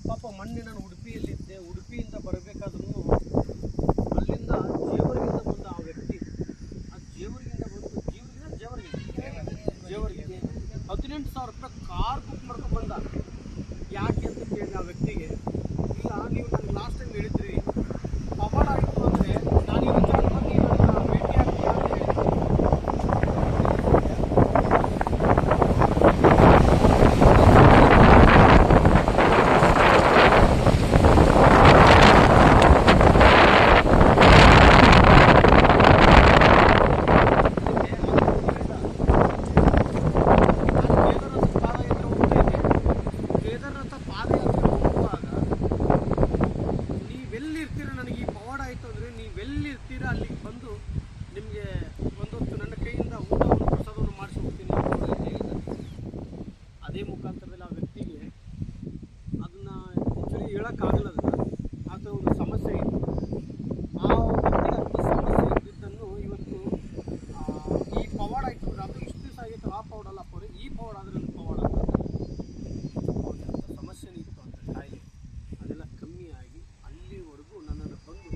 ಪಾಪ ಮೊನ್ನೆ ನಾನು ಉಡುಪಿಯಲ್ಲಿದ್ದೆ. ಉಡುಪಿಯಿಂದ ಬರಬೇಕಾದ್ರೂ ಅಲ್ಲಿಂದ ಜೇವರ್ಗಿಂದ ಬಂದ ಆ ವ್ಯಕ್ತಿ, ಆ ಜೇವರ್ಗಿಂದ ಬಂದು ಜೇವರ್ಗಿಗೆ 18,000 ರೂಪಾಯಿ ಕಾರ್ ಬುಕ್ ಮಾಡ್ಕೊಂಡು ಬಂದ. ಯಾಕೆ ಅಂತ ಕೇಳಿ ಆ ವ್ಯಕ್ತಿಗೆ, ಇಲ್ಲ ನೀವು ನನಗೆ ಲಾಸ್ಟ್ ಟೈಮ್ ಹೇಳಿದ್ರಿ ಪವಾಡ ಆಯಿತು ಅಂದರೆ ನಾನು ಈ ವಿಚಾರ ಬಂದು ನನ್ನ ಭೇಟಿ ಆಗ್ತೀನಿ ಅಂತ ಹೇಳಿ. ನನಗೆ ಈ ಪವಾಡ ಆಯಿತು ಅಂದರೆ ನೀವೆಲ್ಲಿರ್ತೀರ ಅಲ್ಲಿಗೆ ಬಂದು ನಿಮಗೆ ಒಂದೊತ್ತು ನನ್ನ ಕೈಯಿಂದ ಊಟವನ್ನು ಪ್ರಸಾದವನ್ನು ಮಾಡಿಸಿ ಹೋಗ್ತೀನಿ ಅಂತ ಹೇಳಿದ್ದಾರೆ. ಅದೇ ಮುಖಾಂತರದಲ್ಲಿ ಆ ವ್ಯಕ್ತಿಗೆ ಅದನ್ನು ಆ್ಯಕ್ಚುಲಿ ಹೇಳೋಕ್ಕಾಗಲ್ಲ, ಆ ಥರ ಒಂದು ಸಮಸ್ಯೆ ಇತ್ತು. ಆ ವ್ಯಕ್ತಿಗೆ ಅಂಥ ಸಮಸ್ಯೆ ಇದ್ದಿದ್ದನ್ನು ಇವತ್ತು ಈ ಪವಾಡ ಆಯಿತು ಅಂದರೆ ಅದು ಇಷ್ಟು ದಿವಸ ಆಗಿತ್ತು ಆ ಪವಾಡ ಅಲ್ಲ ಪೋರಿ, ಈ ಪವಾಡ ಆದರೆ ನನ್ನ ಪವಾಡ ಅಂತ ಸಮಸ್ಯೆನೇ ಇತ್ತು ಅಂತ ಕಾಯಿಲೆ ಅದೆಲ್ಲ ಕಮ್ಮಿ ಆಗಿ ಅಲ್ಲಿವರೆಗೂ ನನ್ನನ್ನು ಬಂದು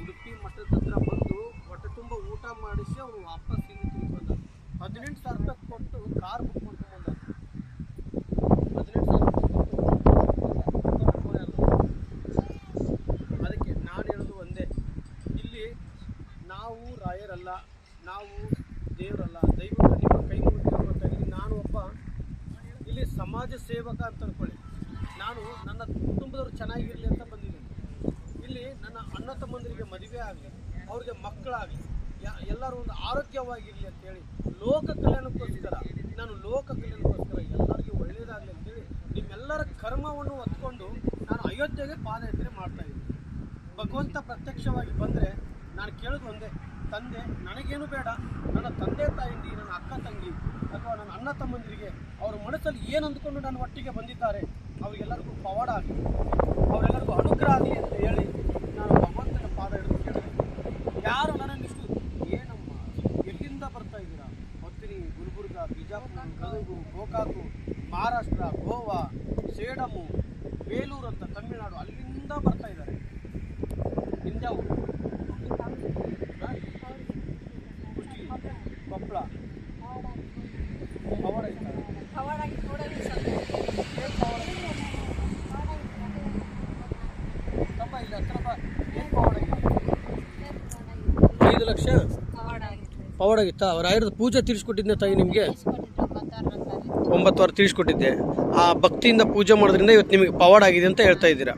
ಉಡುಪಿ ಮಠದ ಹತ್ರ ಬಂದು ಹೊಟ್ಟೆ ತುಂಬ ಊಟ ಮಾಡಿಸಿ ಅವರು ವಾಪಸ್ ಇಲ್ಲಿ ತಿರುಗಿ ಬಂದ. 18,000 ರೂಪಾಯಿ ಕೊಟ್ಟು ಕಾರ್ ಬುಕ್ ಮಾಡ್ಕೊಂಡು ಬಂದ. 18,000 ರೂಪಾಯಿ ಅದಕ್ಕೆ ನಾನು ಹೇಳೋದು ಒಂದೇ, ಇಲ್ಲಿ ನಾವು ರಾಯರಲ್ಲ, ನಾವು ದೇವರಲ್ಲ. ದಯವಿಟ್ಟು ನಿಮ್ಮ ಕೈ ಮುಗಿದು ನಾನು ಒಬ್ಬ ಇಲ್ಲಿ ಸಮಾಜ ಸೇವಕ ಅಂತ ಅಂದ್ಕೊಳ್ಳಿ. ನಾನು ನನ್ನ ಕುಟುಂಬದವರು ಚೆನ್ನಾಗಿರಲಿ ಅಂತ ಬಂದಿದ್ದೀನಿ. ಇಲ್ಲಿ ನನ್ನ ಅಣ್ಣ ತಮ್ಮಂದರಿಗೆ ಮದುವೆ ಆಗಲಿ, ಅವ್ರಿಗೆ ಮಕ್ಕಳಾಗಲಿ, ಎಲ್ಲರೂ ಒಂದು ಆರೋಗ್ಯವಾಗಿರಲಿ ಅಂತೇಳಿ ಲೋಕ ಕಲ್ಯಾಣಕ್ಕೋಸ್ಕರ ಎಲ್ಲರಿಗೂ ಒಳ್ಳೆಯದಾಗಲಿ ಅಂತೇಳಿ ನಿಮ್ಮೆಲ್ಲರ ಕರ್ಮವನ್ನು ಹೊತ್ಕೊಂಡು ನಾನು ಅಯೋಧ್ಯೆಗೆ ಪಾದಯಾತ್ರೆ ಮಾಡ್ತಾಯಿದ್ದೀನಿ. ಭಗವಂತ ಪ್ರತ್ಯಕ್ಷವಾಗಿ ಬಂದರೆ ನಾನು ಕೇಳೋದು ಒಂದೇ, ತಂದೆ ನನಗೇನು ಬೇಡ, ನನ್ನ ತಂದೆ ತಾಯಿಂದಿ, ನನ್ನ ಅಕ್ಕ ತಂಗಿ ಅಥವಾ ನನ್ನ ಅಣ್ಣ ತಮ್ಮಂದಿರಿಗೆ ಅವ್ರ ಮನಸ್ಸಲ್ಲಿ ಏನು ಅಂದ್ಕೊಂಡು ನನ್ನ ಒಟ್ಟಿಗೆ ಬಂದಿದ್ದಾರೆ ಅವರಿಗೆಲ್ಲರಿಗೂ ಪವಾಡ ಆಗಲಿ, ಅವರೆಲ್ಲರಿಗೂ ಅನುಗ್ರಹ ಆಗಲಿ ಅಂತ ಹೇಳಿ ನಾನು ಭಗವಂತನ ಪಾದ ಹಿಡಿದು ಕೇಳಿದೆ. ಯಾರು ನನ್ನನ್ನಿಷ್ಟು ಏನಮ್ಮ ಎಲ್ಲಿಂದ ಬರ್ತಾ ಇದ್ದೀರಾ ಹೊತ್ತಿನಿ, ಗುಲ್ಬರ್ಗ, ಬಿಜಾಪುರ, ಗದಗು, ಗೋಕಾಕು, ಮಹಾರಾಷ್ಟ್ರ, ಗೋವಾ, ಸೇಡಮು, ಬೇಲೂರು ಅಂತ ತಮಿಳುನಾಡು ಅಲ್ಲಿಂದ ಬರ್ತಾ ಇದ್ದಾರೆ. ನಿಂದ್ಯಾವು ಕೊಪ್ಪಳ ಪವಾಡ ಇರ್ತಾರೆ. ತಪ್ಪ ಇಲ್ಲ ಹತ್ರಪ್ಪ ಏನು ಪವಾಡ ಆಗಿದೆ? 5 ಲಕ್ಷ ಪವಾಡ ಆಗಿತ್ತಾ? ಅವ್ರ ಆಯುರ್ವೇದ ಪೂಜೆ ತೀರಿಸ್ಕೊಟ್ಟಿದ್ದೆ ತಾಯಿ ನಿಮಗೆ? 9 ವಾರ ತೀರಿಸ್ಕೊಟ್ಟಿದ್ದೆ. ಆ ಭಕ್ತಿಯಿಂದ ಪೂಜೆ ಮಾಡೋದ್ರಿಂದ ಇವತ್ತು ನಿಮಗೆ ಪವಾಡ ಆಗಿದೆ ಅಂತ ಹೇಳ್ತಾ ಇದ್ದೀರಾ?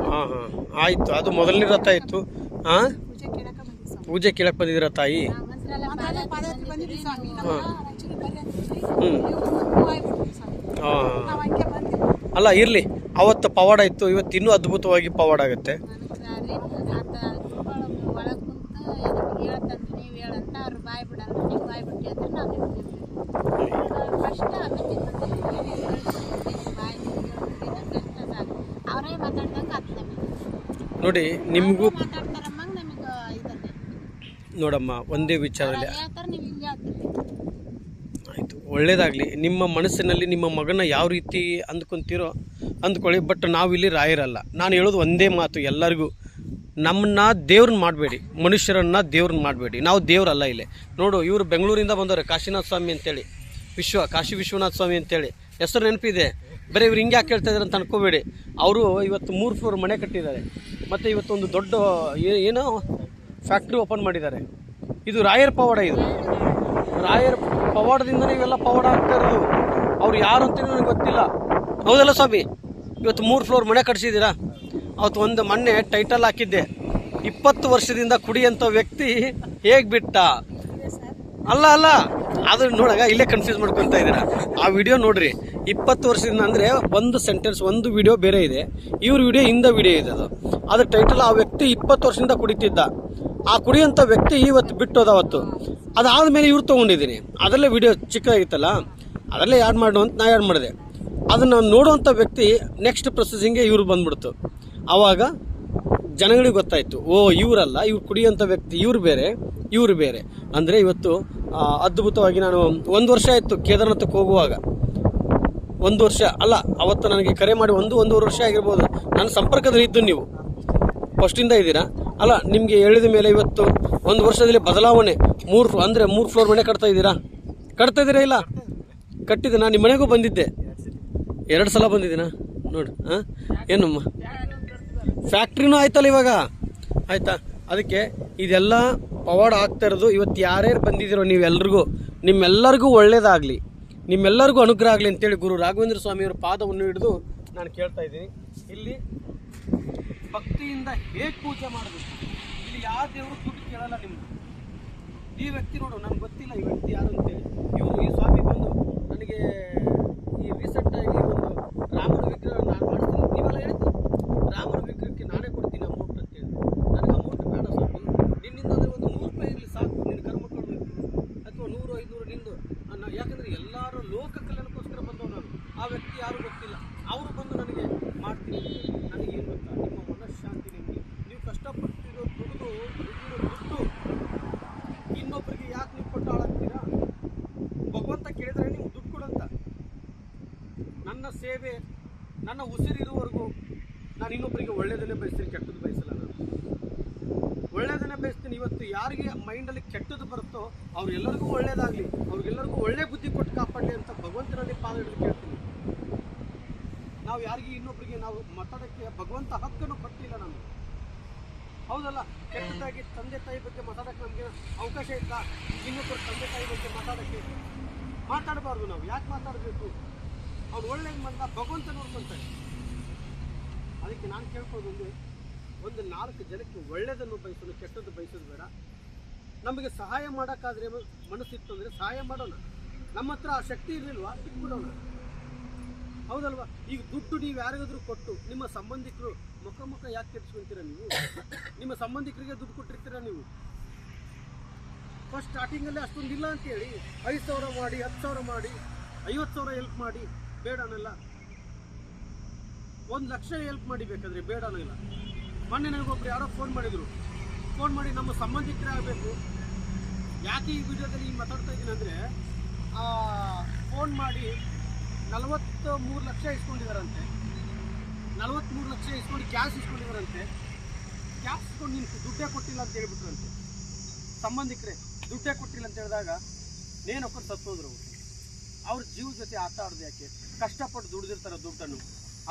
ಹಾಂ ಹಾಂ ಆಯಿತು. ಅದು ಮೊದಲನೇ ರಥ ಇತ್ತು. ಹಾಂ ಪೂಜೆ ಕೇಳಕ್ಕೆ ಬಂದಿದ್ದೀರಾ ತಾಯಿ? ಹಾಂ ಹಾಂ ಅಲ್ಲ ಇರಲಿ, ಅವತ್ತು ಪವಾಡ ಇತ್ತು, ಇವತ್ತು ಇನ್ನೂ ಅದ್ಭುತವಾಗಿ ಪವಾಡ ಆಗುತ್ತೆ. ನೋಡಿ ನಿಮಗೂ ನೋಡಮ್ಮ ಒಂದೇ ವಿಚಾರದಲ್ಲಿ ಆಯಿತು, ಒಳ್ಳೇದಾಗಲಿ. ನಿಮ್ಮ ಮನಸ್ಸಿನಲ್ಲಿ ನಿಮ್ಮ ಮಗನ ಯಾವ ರೀತಿ ಅಂದ್ಕೊತೀರೋ ಅಂದ್ಕೊಳ್ಳಿ. ಬಟ್ ನಾವಿಲ್ಲಿ ರಾಯರಲ್ಲ. ನಾನು ಹೇಳೋದು ಒಂದೇ ಮಾತು ಎಲ್ಲರಿಗೂ, ನಮ್ಮನ್ನ ದೇವ್ರನ್ನ ಮಾಡಬೇಡಿ, ಮನುಷ್ಯರನ್ನ ದೇವ್ರನ್ನ ಮಾಡಬೇಡಿ. ನಾವು ದೇವರಲ್ಲ ಇಲ್ಲಿ. ನೋಡು ಇವರು ಬೆಂಗಳೂರಿಂದ ಬಂದವರು, ಕಾಶಿನಾಥ ಸ್ವಾಮಿ ಅಂತೇಳಿ, ಕಾಶಿ ವಿಶ್ವನಾಥ ಸ್ವಾಮಿ ಅಂತೇಳಿ ಹೆಸರು ನೆನಪಿದೆ. ಬರೀ ಇವ್ರು ಹಿಂಗೆ ಯಾಕೆ ಹೇಳ್ತಾ ಇದ್ದಾರೆ ಅಂತ ಅನ್ಕೋಬೇಡಿ. ಅವರು ಇವತ್ತು 3 ಫ್ಲೋರ್ ಮನೆ ಕಟ್ಟಿದ್ದಾರೆ, ಮತ್ತು ಇವತ್ತೊಂದು ದೊಡ್ಡ ಏನೋ ಫ್ಯಾಕ್ಟ್ರಿ ಓಪನ್ ಮಾಡಿದ್ದಾರೆ. ಇದು ರಾಯರ ಪವಾಡ. ಇದು ರಾಯರ ಪವಾಡದಿಂದನೇ ಇವೆಲ್ಲ ಪವಾಡ ಆಗ್ತಾ ಇರೋದು. ಅವ್ರು ಯಾರು ಅಂತಲೂ ನನಗೆ ಗೊತ್ತಿಲ್ಲ. ಹೌದಲ್ಲ ಸ್ವಾಮಿ? ಇವತ್ತು 3 ಫ್ಲೋರ್ ಮನೆ ಕಟ್ಸಿದ್ದೀರಾ. ಅವತ್ತು ಒಂದು ಮೊನ್ನೆ ಟೈಟಲ್ ಹಾಕಿದ್ದೆ, 20 ವರ್ಷದಿಂದ ಕುಡಿಯಂಥ ವ್ಯಕ್ತಿ ಹೇಗೆ ಬಿಟ್ಟ. ಅಲ್ಲ ಅದು ನೋಡಾಗ ಇಲ್ಲೇ ಕನ್ಫ್ಯೂಸ್ ಮಾಡ್ಕೊತಾ ಇದ್ದೀರಾ. ಆ ವಿಡಿಯೋ ನೋಡ್ರಿ. 20 ವರ್ಷದಿಂದ ಅಂದರೆ ಒಂದು ಸೆಂಟೆನ್ಸ್, ಒಂದು ವಿಡಿಯೋ ಬೇರೆ ಇದೆ, ಇವ್ರ ವಿಡಿಯೋ ಹಿಂದೆ ವಿಡಿಯೋ ಇದೆ. ಅದು ಟೈಟಲ್, ಆ ವ್ಯಕ್ತಿ 20 ವರ್ಷದಿಂದ ಕುಡಿತಿದ್ದ, ಆ ಕುಡಿಯೋಂಥ ವ್ಯಕ್ತಿ ಇವತ್ತು ಬಿಟ್ಟೋದ ಅವತ್ತು. ಅದಾದಮೇಲೆ ಇವ್ರು ತೊಗೊಂಡಿದ್ದೀನಿ. ಅದರಲ್ಲೇ ವಿಡಿಯೋ ಚಿಕ್ಕದಾಗಿತ್ತಲ್ಲ, ಅದರಲ್ಲೇ ಯಾಡ್ ಮಾಡು ಅಂತ ನಾ ಯಾಡ್ ಮಾಡಿದೆ. ಅದನ್ನು ನೋಡುವಂಥ ವ್ಯಕ್ತಿ ನೆಕ್ಸ್ಟ್ ಪ್ರೊಸೆಸಿಂಗ್ಗೆ ಇವ್ರು ಬಂದ್ಬಿಡ್ತು. ಆವಾಗ ಜನಗಳಿಗೆ ಗೊತ್ತಾಯಿತು, ಓ ಇವರಲ್ಲ, ಇವ್ರು ಕುಡಿಯೋಂಥ ವ್ಯಕ್ತಿ ಇವರು ಬೇರೆ. ಅಂದರೆ ಇವತ್ತು ಅದ್ಭುತವಾಗಿ ನಾನು 1 ವರ್ಷ ಆಯಿತು ಕೇದಾರನಾಥಕ್ಕೆ ಹೋಗುವಾಗ. 1 ವರ್ಷ ಅಲ್ಲ, ಅವತ್ತು ನನಗೆ ಕರೆ ಮಾಡಿ ಒಂದೂವರೆ ವರ್ಷ ಆಗಿರ್ಬೋದು. ನನ್ನ ಸಂಪರ್ಕದಲ್ಲಿ ಇದ್ದು ನೀವು ಫಸ್ಟಿಂದ ಇದ್ದೀರಾ ಅಲ್ಲ. ನಿಮಗೆ ಹೇಳಿದ ಮೇಲೆ ಇವತ್ತು 1 ವರ್ಷದಲ್ಲಿ ಬದಲಾವಣೆ. 3 ಫ್ಲೋರ್ ಮನೆ ಕಟ್ತಾ ಇದ್ದೀರಾ ಇಲ್ಲ? ಕಟ್ಟಿದ್ದೆ. ನಾನು ನಿಮ್ಮ ಮನೆಗೂ ಬಂದಿದ್ದೆ, 2 ಸಲ ಬಂದಿದ್ದೀನಾ ನೋಡಿ. ಏನಮ್ಮ ಫ್ಯಾಕ್ಟ್ರಿನೂ ಆಯ್ತಲ್ಲ ಇವಾಗ, ಆಯ್ತಾ? ಅದಕ್ಕೆ ಇದೆಲ್ಲ ಪವಾಡ ಆಗ್ತಾ ಇರೋದು. ಇವತ್ತು ಯಾರ್ಯಾರು ಬಂದಿದ್ದೀರೋ ನಿಮ್ಮೆಲ್ಲರಿಗೂ ಒಳ್ಳೇದಾಗಲಿ, ನಿಮ್ಮೆಲ್ಲರಿಗೂ ಅನುಗ್ರಹ ಆಗಲಿ ಅಂತೇಳಿ ಗುರು ರಾಘವೇಂದ್ರ ಸ್ವಾಮಿಯವರ ಪಾದವನ್ನು ಹಿಡಿದು ನಾನು ಕೇಳ್ತಾ ಇದ್ದೀನಿ. ಇಲ್ಲಿ ಭಕ್ತಿಯಿಂದ ಹೇಗೆ ಪೂಜೆ ಮಾಡಬೇಕು, ಇಲ್ಲಿ ಯಾವ ದೇವರು ದುಡ್ಡು ಕೇಳಲ್ಲ. ನಿಮ್ಗೆ ಈ ವ್ಯಕ್ತಿ ನೋಡು, ನನಗೆ ಗೊತ್ತಿಲ್ಲ ಈ ವ್ಯಕ್ತಿ ಯಾರು ಅಂತೇಳಿ. ಈ ಸ್ವಾಮಿ ಬಂದು ನನಗೆ ಈ ರೀಸೆಂಟಾಗಿ ಒಂದು ರಾಮನ ವಿಗ್ರಹ ನಾನು ಮಾಡಿಸ್ತೀನಿ, ನೀವೆಲ್ಲ ಹೇಳಿದ್ದು ರಾಮನ ವಿಗ್ರಹಕ್ಕೆ ನಾನೇ ಕೊಡ್ತೀನಿ ಅಮೌಂಟ್ ಅಂತೇಳಿ. ನನಗೆ ಅಮೌಂಟ್ ಬೇಡ ಸ್ವಾಮಿ, ನಿನ್ನಿಂದ ಅಂದರೆ ಒಂದು 100 ರೂಪಾಯಿ ಇರಲಿ ಸಾಕು, ನಿನ್ನ ಕರ್ಮಕೊಂಡು ಅಥವಾ 100-500 ನಿಂದು. ಯಾಕಂದರೆ ಎಲ್ಲರೂ ಲೋಕ ಕಲ್ಯಾಣಕ್ಕೋಸ್ಕರ ಬಂದವು. ನಾನು ಆ ವ್ಯಕ್ತಿ ಯಾರು ಗೊತ್ತಿಲ್ಲ, ಅವರು ಬಂದು ನನಗೆ ಮಾಡ್ತೀನಿ. ನನಗೆ ಏನು ಗೊತ್ತಾ, ನಿಮ್ಮ ಮನಃಶಾಂತಿ, ನಿಮಗೆ ನೀವು ಕಷ್ಟಪಟ್ಟಿರೋ ದುಡ್ಡು ಇನ್ನೊಬ್ಬರಿಗೆ ಯಾಕೆ ನೀವು ಕೊಟ್ಟು ಹಾಳಾಗ್ತೀರಾ? ಭಗವಂತ ಕೇಳಿದರೆ ನೀವು ದುಡ್ಡು ಕೊಡಂತ. ನನ್ನ ಸೇವೆ, ನನ್ನ ಉಸಿರಿರುವವರೆಗೂ ನಾನು ಇನ್ನೊಬ್ಬರಿಗೆ ಒಳ್ಳೆಯದನ್ನೇ ಬಯಸ್ತೀನಿ, ಕೆಟ್ಟದ್ದು ಬಯಸಲ್ಲ. ನಾನು ಒಳ್ಳೆಯದನ್ನೇ ಬಯಸ್ತೀನಿ. ಇವತ್ತು ಯಾರಿಗೆ ಮೈಂಡಲ್ಲಿ ಕೆಟ್ಟದ್ದು ಬರುತ್ತೋ ಅವ್ರಿಗೆಲ್ಲರಿಗೂ ಒಳ್ಳೇದಾಗಲಿ, ಅವ್ರಿಗೆಲ್ಲರಿಗೂ ಒಳ್ಳೆ ಬುದ್ಧಿ ಕೊಟ್ಟು ಕಾಪಾಡಲಿ ಅಂತ ಭಗವಂತನಲ್ಲಿ ಪಾದ ಹಿಡಿದು ಕೇಳ್ತೀನಿ. ನಾವು ಯಾರಿಗೆ ಇನ್ನೊಬ್ಬರಿಗೆ ನಾವು ಮಾತಾಡೋಕ್ಕೆ ಭಗವಂತ ಹಕ್ಕನ್ನು ಕೊಟ್ಟಿಲ್ಲ ನಮಗೆ, ಹೌದಲ್ಲ? ಕೆಟ್ಟದಾಗಿ ತಂದೆ ತಾಯಿ ಬಗ್ಗೆ ಮಾತಾಡೋಕ್ಕೆ ನಮಗೆ ಅವಕಾಶ ಇಲ್ಲ. ಇನ್ನೊಬ್ಬರು ತಂದೆ ತಾಯಿ ಬಗ್ಗೆ ಮಾತಾಡಬಾರ್ದು. ನಾವು ಯಾಕೆ ಮಾತಾಡಬೇಕು? ಅವ್ರು ಒಳ್ಳೇದು ಮಾಡಿದ ಭಗವಂತ ನೋಡ್ಕೊಂತಾರೆ. ಅದಕ್ಕೆ ನಾನು ಕೇಳ್ಕೊಳ್ಳೋದು ಒಂದು 4 ಜನಕ್ಕೆ ಒಳ್ಳೆಯದನ್ನು ಬಯಸೋದು, ಕೆಟ್ಟದ್ದು ಬಯಸೋದು ಬೇಡ. ನಮಗೆ ಸಹಾಯ ಮಾಡೋಕ್ಕಾದ್ರೆ ಮನಸ್ಸಿತ್ತು ಅಂದರೆ ಸಹಾಯ ಮಾಡೋಣ. ನಮ್ಮ ಹತ್ರ ಆ ಶಕ್ತಿ ಇರಲಿಲ್ವಾ, ಬಿಟ್ಬಿಡೋಣ, ಹೌದಲ್ವಾ? ಈಗ ದುಡ್ಡು ನೀವು ಯಾರಿಗಾದ್ರೂ ಕೊಟ್ಟು ನಿಮ್ಮ ಸಂಬಂಧಿಕರು ಮುಖ ಯಾಕೆ ಕೆಡಿಸ್ಕೊಂತೀರಾ? ನೀವು ನಿಮ್ಮ ಸಂಬಂಧಿಕರಿಗೆ ದುಡ್ಡು ಕೊಟ್ಟಿರ್ತೀರಾ ನೀವು. ಫಸ್ಟ್ ಸ್ಟಾರ್ಟಿಂಗಲ್ಲಿ ಅಷ್ಟೊಂದು ಇಲ್ಲ ಅಂತೇಳಿ 5,000 ಮಾಡಿ, 10,000 ಮಾಡಿ, 50,000 ಹೆಲ್ಪ್ ಮಾಡಿ, ಬೇಡ ಅನ್ನಲ್ಲ. 1 ಲಕ್ಷ ಹೆಲ್ಪ್ ಮಾಡಿ ಬೇಕಾದ್ರೆ ಬೇಡ ಅನ್ನಲ್ಲ. ಮೊನ್ನೆ ನನಗೊಬ್ರು ಯಾರೋ ಫೋನ್ ಮಾಡಿ ನಮ್ಮ ಸಂಬಂಧಿಕರೇ ಆಗಬೇಕು. ಯಾಕೆ ಈ ವಿಡಿಯೋದಲ್ಲಿ ಮಾತಾಡ್ತಾ ಇದ್ದೀನಿ ಅಂದರೆ, ಫೋನ್ ಮಾಡಿ 43 ಲಕ್ಷ ಇಸ್ಕೊಂಡಿದ್ದಾರಂತೆ. 43 ಲಕ್ಷ ಇಸ್ಕೊಂಡು ಕ್ಯಾಶ್ ಇಸ್ಕೊಂಡಿದ್ದಾರಂತೆ. ಕ್ಯಾಶ್ ಇಸ್ಕೊಂಡು ನೀನು ದುಡ್ಡೇ ಕೊಟ್ಟಿಲ್ಲ ಅಂತ ಹೇಳ್ಬಿಟ್ರಂತೆ. ಸಂಬಂಧಿಕರೇ ದುಡ್ಡೇ ಕೊಟ್ಟಿಲ್ಲ ಅಂತ ಹೇಳಿದಾಗ ನೇನೊಬ್ಬರು ಸತ್ತೋದ್ರು. ಅವ್ರ ಜೀವ ಜೊತೆ ಆಟ ಆಡೋದು ಯಾಕೆ? ಕಷ್ಟಪಟ್ಟು ದುಡ್ದಿರ್ತಾರೆ ದುಡ್ಡನ್ನು.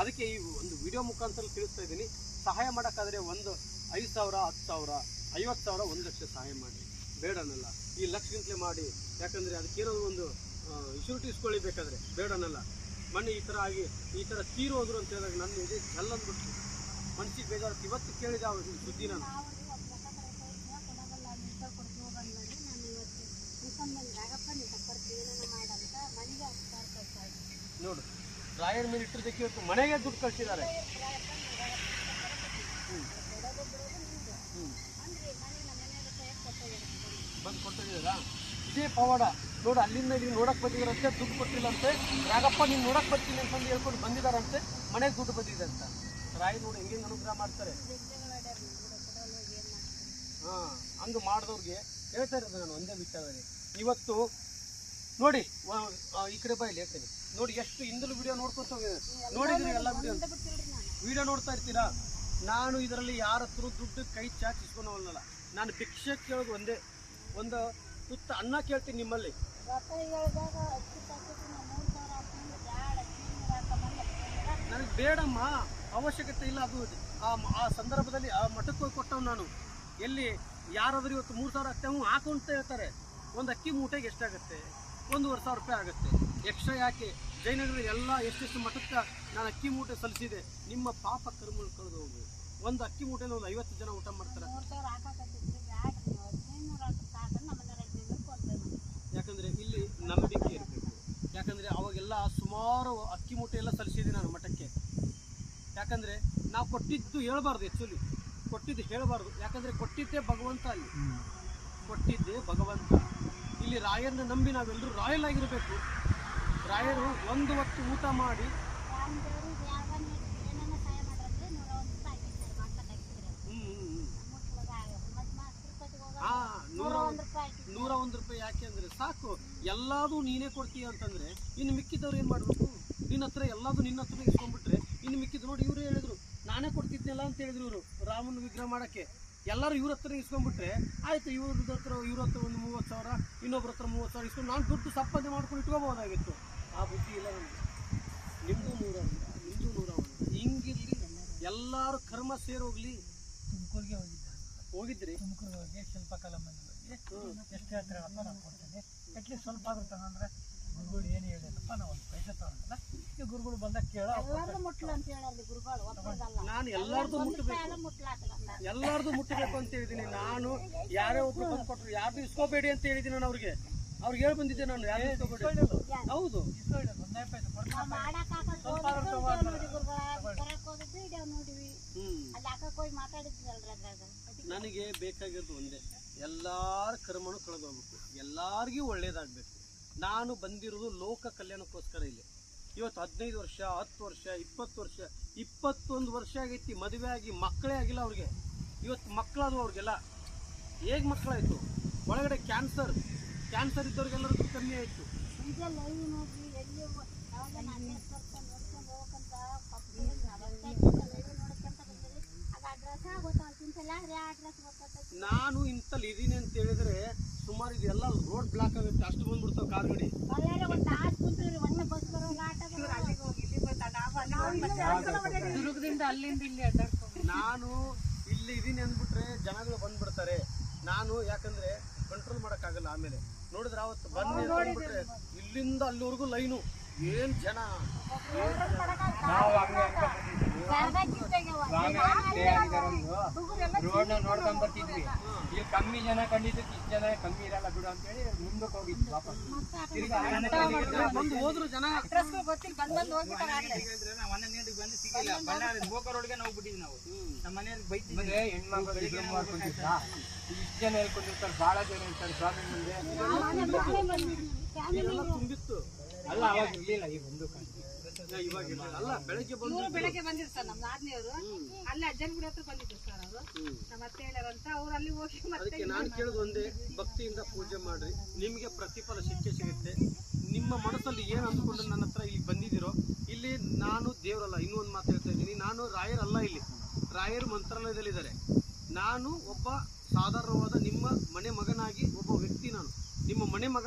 ಅದಕ್ಕೆ ಈ ಒಂದು ವಿಡಿಯೋ ಮುಖಾಂತರ ತಿಳಿಸ್ತಾ ಇದ್ದೀನಿ. ಸಹಾಯ ಮಾಡೋಕ್ಕಾದರೆ 5,000, 10,000, 50,000, 1 ಲಕ್ಷ ಸಹಾಯ ಮಾಡಿ, ಬೇಡ ಅನ್ನಲ್ಲ. ಈ ಲಕ್ಷಗಂತಲೇ ಮಾಡಿ, ಯಾಕಂದರೆ ಅದಕ್ಕೇನೋ ಒಂದು ಇಶ್ಯೂರಿಟಿ ಇಸ್ಕೊಳ್ಳಿಬೇಕಾದ್ರೆ ಬೇಡ ಅನ್ನಲ್ಲ. ಮೊನ್ನೆ ಈ ಥರ ತೀರೋದ್ರು ಅಂತ ಹೇಳಿದಾಗ ನನ್ನ ಇದೆ ಜಲ್ ಅಂದ್ಬಿಟ್ಟು ಮನಸ್ಸಿಗೆ ಬೇಜಾರು. ಇವತ್ತು ಕೇಳಿದ ಅವ್ರ ಸುದ್ದಿ ನಾನು ನೋಡು, ರಾಯರ್ ಮೇಲೆ ಇಟ್ಟಿದ್ದಕ್ಕೆ ಇವತ್ತು ಮನೆಗೆ ದುಡ್ಡು ಕಳಿಸಿದ್ದಾರೆ. ಬಂದು ಕೊಟ್ಟಿದ್ದೀರಾ? ಇದೇ ಪವಾಡ ನೋಡು. ಅಲ್ಲಿಂದ ಇಲ್ಲಿ ನೋಡಕ್ಕೆ ಬಂದಿದ್ದಾರಂತೆ, ದುಡ್ಡು ಕೊಟ್ಟಿಲ್ಲಂತೆ. ರಾಗಪ್ಪ ನೀನು ನೋಡಕ್ಕೆ ಬರ್ತೀನಿ ಅಂತಂದು ಹೇಳ್ಕೊಂಡು ಬಂದಿದ್ದಾರಂತೆ, ಮನೆಗೆ ದುಡ್ಡು ಬಂದಿದೆ ಅಂತ. ರಾಯ ನೋಡಿ ಹೆಂಗೆ ಅನುಗ್ರಹ ಮಾಡ್ತಾರೆ. ಹಂಗೆ ಮಾಡಿದವ್ರಿಗೆ ಹೇಳ್ತಾ ಇರೋದು ನಾನು ಒಂದೇ ವಿಚಾರದಲ್ಲಿ. ಇವತ್ತು ನೋಡಿ, ಈ ಕಡೆ ಬಾಯಲ್ಲಿ ಹೇಳ್ತೇನೆ ನೋಡಿ, ಎಷ್ಟು ಹಿಂದಲೂ ವಿಡಿಯೋ ನೋಡ್ಕೊತ ನೋಡಿದ್ರಿ, ಎಲ್ಲ ವಿಡಿಯೋ ನೋಡ್ತಾ ಇರ್ತೀರಾ. ನಾನು ಇದರಲ್ಲಿ ಯಾರ ಹತ್ರ ದುಡ್ಡು ಕೈ ಚಾಚಿ ಇಸ್ಕೊಂಡವಲ್ಲ. ನಾನು ಭಿಕ್ಷೆ ಕೇಳೋದು ಒಂದೇ, ಒಂದು ತುತ್ತ ಅನ್ನ ಕೇಳ್ತೀನಿ ನಿಮ್ಮಲ್ಲಿ. ನನಗೆ ಬೇಡಮ್ಮ, ಅವಶ್ಯಕತೆ ಇಲ್ಲ. ಅದು ಆ ಸಂದರ್ಭದಲ್ಲಿ ಆ ಮಠಕ್ಕೆ ಹೋಗಿ ಕೊಟ್ಟವು ನಾನು. ಎಲ್ಲಿ ಯಾರಾದರೂ ಇವತ್ತು 3,000 ಆಗ್ತೇವೆ ಹಾಕೊಂತ ಹೇಳ್ತಾರೆ. ಒಂದು ಅಕ್ಕಿ ಮೂಟೆಗೆ ಎಷ್ಟಾಗುತ್ತೆ? 1,500 ರೂಪಾಯಿ ಆಗುತ್ತೆ. ಎಕ್ಸ್ಟ್ರಾ ಯಾಕೆ? ಜೈನಗರ ಎಲ್ಲ ಎಷ್ಟೆಷ್ಟು ಮಠಕ್ಕೆ ನಾನು ಅಕ್ಕಿ ಮೂಟೆ ಸಲ್ಲಿಸಿದೆ. ನಿಮ್ಮ ಪಾಪ ಕರ್ಮಗಳು ಕಳೆದು ಹೋಗು. ಒಂದು ಅಕ್ಕಿ ಮೂಟೆನ ಒಂದು 50 ಜನ ಊಟ ಮಾಡ್ತಾರೆ. ಯಾಕಂದರೆ ಇಲ್ಲಿ ನಂಬಿಕೆ ಇರಬೇಕು. ಯಾಕಂದರೆ ಅವಾಗೆಲ್ಲ ಸುಮಾರು ಅಕ್ಕಿ ಮೂಟೆ ಎಲ್ಲ ಸಲ್ಲಿಸಿದೆ ನಾನು ಮಠಕ್ಕೆ. ಯಾಕಂದರೆ ನಾವು ಕೊಟ್ಟಿದ್ದು ಹೇಳಬಾರ್ದು, ಆ್ಯಕ್ಚುಲಿ ಕೊಟ್ಟಿದ್ದು ಹೇಳಬಾರ್ದು. ಯಾಕಂದರೆ ಕೊಟ್ಟಿದ್ದೇ ಭಗವಂತ, ಅಲ್ಲಿ ಕೊಟ್ಟಿದ್ದೇ ಭಗವಂತ. ಇಲ್ಲಿ ರಾಯರನ್ನ ನಂಬಿ ನಾವೆಲ್ಲರೂ ರಾಯಲ್ ಆಗಿರಬೇಕು. ರಾಯರು ಒಂದು ಹೊತ್ತು ಊಟ ಮಾಡಿ 1 ರೂಪಾಯಿ ಯಾಕೆ ಅಂದರೆ ಸಾಕು, ಎಲ್ಲದೂ ನೀನೇ ಕೊಡ್ತೀಯ ಅಂತಂದರೆ ಇನ್ನು ಮಿಕ್ಕಿದವ್ರು ಏನು ಮಾಡಬೇಕು? ನಿನ್ನ ಹತ್ರ ಎಲ್ಲದೂ ನಿನ್ನ ಹತ್ರ ಇಸ್ಕೊಂಡ್ಬಿಟ್ರೆ ಇನ್ನು ಮಿಕ್ಕಿದ್ದು ನೋಡಿ, ಇವರೇ ಹೇಳಿದ್ರು ನಾನೇ ಕೊಡ್ತಿದ್ನಲ್ಲ ಅಂತ ಹೇಳಿದ್ರು ಇವರು ರಾಮನ ವಿಗ್ರಹ ಮಾಡೋಕ್ಕೆ. ಎಲ್ಲರೂ ಇವ್ರ ಹತ್ರ ಇಸ್ಕೊಂಡ್ಬಿಟ್ರೆ ಆಯಿತು, ಇವ್ರ ಹತ್ರ ಒಂದು 30,000, ಇನ್ನೊಬ್ರ ಹತ್ರ 30,000 ಇಸ್ಕೊಂಡು ನಾನು ದುಡ್ಡು ಸಂಪಾದನೆ ಮಾಡ್ಕೊಂಡು ಇಟ್ಕೋಬೋದಾಗಿತ್ತು. ಆ ಬುದ್ಧಿ ಇಲ್ಲ ನಮಗೆ. ನಿಮ್ಮದು 100, ನಿಮ್ಮದು 100. ಹಿಂಗಿರಲಿ, ಎಲ್ಲರೂ ಕರ್ಮ ಸೇರೋಗ್ಲಿ. ತುಮಕೂರಿಗೆ ಹೋಗಿದ್ರಿ? ತುಮಕೂರಿಗೆ ಹೋಗಿ ಶಿಲ್ಪಕಲಾ ಮಂದಿಗೆ ಎಷ್ಟು ಹೇಳ್ತಾರಪ್ಪ ನಾನು ಕೊಡ್ತೇನೆ, ಅಟ್ಲೀಸ್ಟ್ ಸ್ವಲ್ಪ ಆದ್ರೂ ತಗೊಂಡ್ರೆ ಗುರುಗಳು ಏನು ಹೇಳಿಲ್ಲಪ್ಪ, ನಾವು ಒಂದು ಪೈಸೆ ತಗೊಂಡಲ್ಲ, ಈ ಗುರುಗಳು ಬಂದಾಗ ಕೇಳೋ ನಾನು ಎಲ್ಲಾರ್ದು ಮುಟ್ಟಬೇಕು ಅಂತ ಹೇಳಿದ್ದೀನಿ. ನಾನು ಯಾರೇ ಒಬ್ರು ಬಂದು ಕೊಟ್ಟರು ಯಾರ್ದು ಇಸ್ಕೋಬೇಡಿ ಅಂತ ಹೇಳಿದ್ದೀನಿ. ನಾನು ಅವ್ರಿಗೆ ಹೇಳಿ ಬಂದಿದ್ದೆ, ನಾನು ಯಾರು ಇಸ್ಕೋಬೇಡಿ. ಹೌದು, ನನಗೆ ಬೇಕಾಗಿರೋದು ಒಂದೇ, ಎಲ್ಲಾರ ಕರ್ಮನು ಕಳೆದೋಗ್ಬೇಕು, ಎಲ್ಲಾರ್ಗೂ ಒಳ್ಳೇದಾಗಬೇಕು. ನಾನು ಬಂದಿರೋದು ಲೋಕ ಕಲ್ಯಾಣಕ್ಕೋಸ್ಕರ. ಇಲ್ಲಿ ಇವತ್ತು 15 ವರ್ಷ, 10 ವರ್ಷ, 20 ವರ್ಷ, 21 ವರ್ಷ ಆಗೈತಿ ಮದುವೆ ಆಗಿ, ಮಕ್ಕಳೇ ಆಗಿಲ್ಲ ಅವ್ರಿಗೆ. ಇವತ್ತು ಮಕ್ಕಳಾದವು ಅವ್ರಿಗೆಲ್ಲ. ಹೇಗೆ ಮಕ್ಕಳಾಯಿತು? ಒಳಗಡೆ ಕ್ಯಾನ್ಸರ್ ಇದ್ದವ್ರಿಗೆಲ್ಲರಿಗೂ ಕಮ್ಮಿ ಆಯಿತು. ನಾನು ಇಂತಲ್ಲಿ ಇದೀನಿ ಅಂತ ಹೇಳಿದ್ರೆ ಸುಮಾರು ಇದೆಲ್ಲ ರೋಡ್ ಬ್ಲಾಕ್ ಆಗುತ್ತೆ, ಅಷ್ಟು ಬಂದ್ಬಿಡ್ತಾವೆ ಕಾರ್ಗಡಿ. ನಾನು ಇಲ್ಲಿ ಇದೀನಿ ಅಂದ್ಬಿಟ್ರೆ ಜನಗಳು ಬಂದ್ಬಿಡ್ತಾರೆ. ನಾನು ಯಾಕಂದ್ರೆ ಕಂಟ್ರೋಲ್ ಮಾಡಕ್ಕಾಗಲ್ಲ. ಆಮೇಲೆ ನೋಡಿದ್ರೆ ಅವತ್ತು ಬಂದ್ಬಿಟ್ರೆ ಇಲ್ಲಿಂದ ಅಲ್ಲಿವರೆಗೂ ಲೈನು, ಏನ್ ಜನ. ರೋಡ್ ನೋಡ್ಕೊಂಡ್ ಬರ್ತಿದ್ವಿ, ಇಲ್ಲಿ ಕಮ್ಮಿ ಜನ ಕಂಡಿದ್ದಕ್ಕೆ ಇಷ್ಟು ಜನ ಕಮ್ಮಿ ಇರಲ್ಲ ಬಿಡು ಅಂತ ಹೇಳಿ ಮುಂದಕ್ಕೆ ಹೋಗಿದ್ವಿ ವಾಪಸ್. ಹೋದ್ರು ಜನ ಬಂದು ಸಿಗಿಲ್ಲ. ಬಳ್ಳಾರಿ ಬೋಕ ರೋಡ್ಗೆ ನಾವು ಬಿಟ್ಟಿದ್ವಿ. ನಾವು ನಮ್ಮ ಮನೆಯವ್ರಿಗೆ ಬೈತಿದ್ರೆ ಹೆಣ್ಮಕ್ಳು ಇಷ್ಟು ಜನ ಹೇಳ್ಕೊಂಡಿರ್ತಾರೆ, ಬಹಳ ಜನ ಇರ್ತಾರೆ ಸ್ವಾಮಿ ಮುಂದೆ. ತುಂಬಿತ್ತು ಅಲ್ಲ, ಅವಾಗ ಇರ್ಲಿಲ್ಲ, ಈಗ ಒಂದು ಇವಾಗ ಅಲ್ಲ. ಬೆಳಗ್ಗೆ ಬಂದಿದ್ರು ಸರ್ ನಮ್ಮ ನಾದಿನಿಯವರು, ಅಲ್ಲಿ ಅಜ್ಜನ ಗುಡಿ ಹತ್ರ ಬಂದಿದ್ರು ಸರ್ ಅವರು, ನಮ್ಮ ಅತ್ತೆ ಹೇಳ್ಯಾರಂತ ಅವ್ರು ಅಲ್ಲಿ ಹೋಗಿ. ಅದಕ್ಕೆ ನಾನು ಕೇಳೋದು ಒಂದೇ, ಭಕ್ತಿಯಿಂದ ಪೂಜೆ ಮಾಡ್ರಿ, ನಿಮಗೆ ಪ್ರತಿಫಲ ಸಿಗುತ್ತೆ. ನಿಮ್ಮ ಮನಸ್ಸಲ್ಲಿ ಏನು ಅಂದ್ಕೊಂಡು ನನ್ನ ಹತ್ರ ಇಲ್ಲಿ ಬಂದಿದ್ದೀರೋ, ಇಲ್ಲಿ ನಾನು ದೇವರಲ್ಲ. ಇನ್ನೊಂದು ಮಾತು ಹೇಳ್ತಾ ಇದ್ದೀನಿ, ನಾನು ರಾಯರಲ್ಲ. ಇಲ್ಲಿ ರಾಯರು ಮಂತ್ರಾಲಯದಲ್ಲಿದ್ದಾರೆ. ನಾನು ಒಬ್ಬ ಸಾಧಾರಣವಾದ ನಿಮ್ಮ ಮನೆ ಮಗನಾಗಿ ಒಬ್ಬ ವ್ಯಕ್ತಿ. ನಾನು ನಿಮ್ಮ ಮನೆ ಮಗ.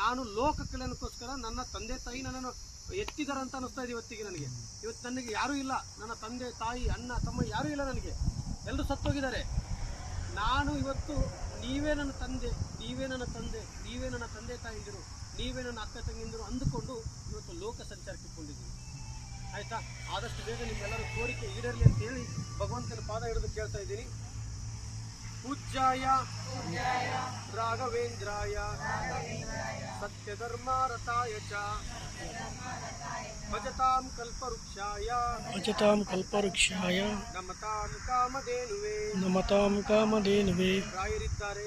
ನಾನು ಲೋಕ ಕಲ್ಯಾಣಕ್ಕೋಸ್ಕರ ನನ್ನ ತಂದೆ ತಾಯಿ ನನ್ನನ್ನು ಎತ್ತಿದಾರ ಅಂತ ಅನಿಸ್ತಾ ಇದೆ ಇವತ್ತಿಗೆ. ಇವತ್ತು ನನಗೆ ಯಾರೂ ಇಲ್ಲ. ನನ್ನ ತಂದೆ ತಾಯಿ ಅಣ್ಣ ತಮ್ಮ ಯಾರೂ ಇಲ್ಲ. ನನಗೆ ಎಲ್ಲರೂ ಸತ್ತೋಗಿದ್ದಾರೆ. ನಾನು ಇವತ್ತು ನೀವೇ ನನ್ನ ತಂದೆ, ನೀವೇ ನನ್ನ ತಂದೆ ತಾಯಿಂದಿರು, ನೀವೇ ನನ್ನ ಅಕ್ಕ ತಂಗಿಂದಿರು ಅಂದುಕೊಂಡು ಇವತ್ತು ಲೋಕ ಸಂಚಾರಕ್ಕೆ ಕೊಂಡಿದ್ದೀನಿ. ಆಯ್ತಾ? ಆದಷ್ಟು ಬೇಗ ನಿಮ್ಮೆಲ್ಲರೂ ಕೋರಿಕೆ ಈಡೇರಲಿ ಅಂತ ಹೇಳಿ ಭಗವಂತನ ಪಾದ ಹಿಡಿದು ಕೇಳ್ತಾ ಇದ್ದೀನಿ. ಪೂಜ್ಯಾಯ ರಾಘವೇಂದ್ರಾಯ ಸತ್ಯಧರ್ಮಾರತಾಯ ಚ ಭಜತಾಂ ಕಲ್ಪವೃಕ್ಷಾಯ ನಮತಾಂ ಕಾಮಧೇನುವೇ ರಾಯರಿದ್ದಾರೆ.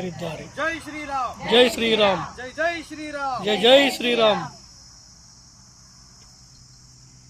ರಾಯರಿದ್ದಾರೆ. ಜೈ ಶ್ರೀರಾಮ್. ಜೈ ಶ್ರೀರಾಮ್. ಜೈ ಶ್ರೀರಾಮ್. ಜೈ ಶ್ರೀರಾಮ್.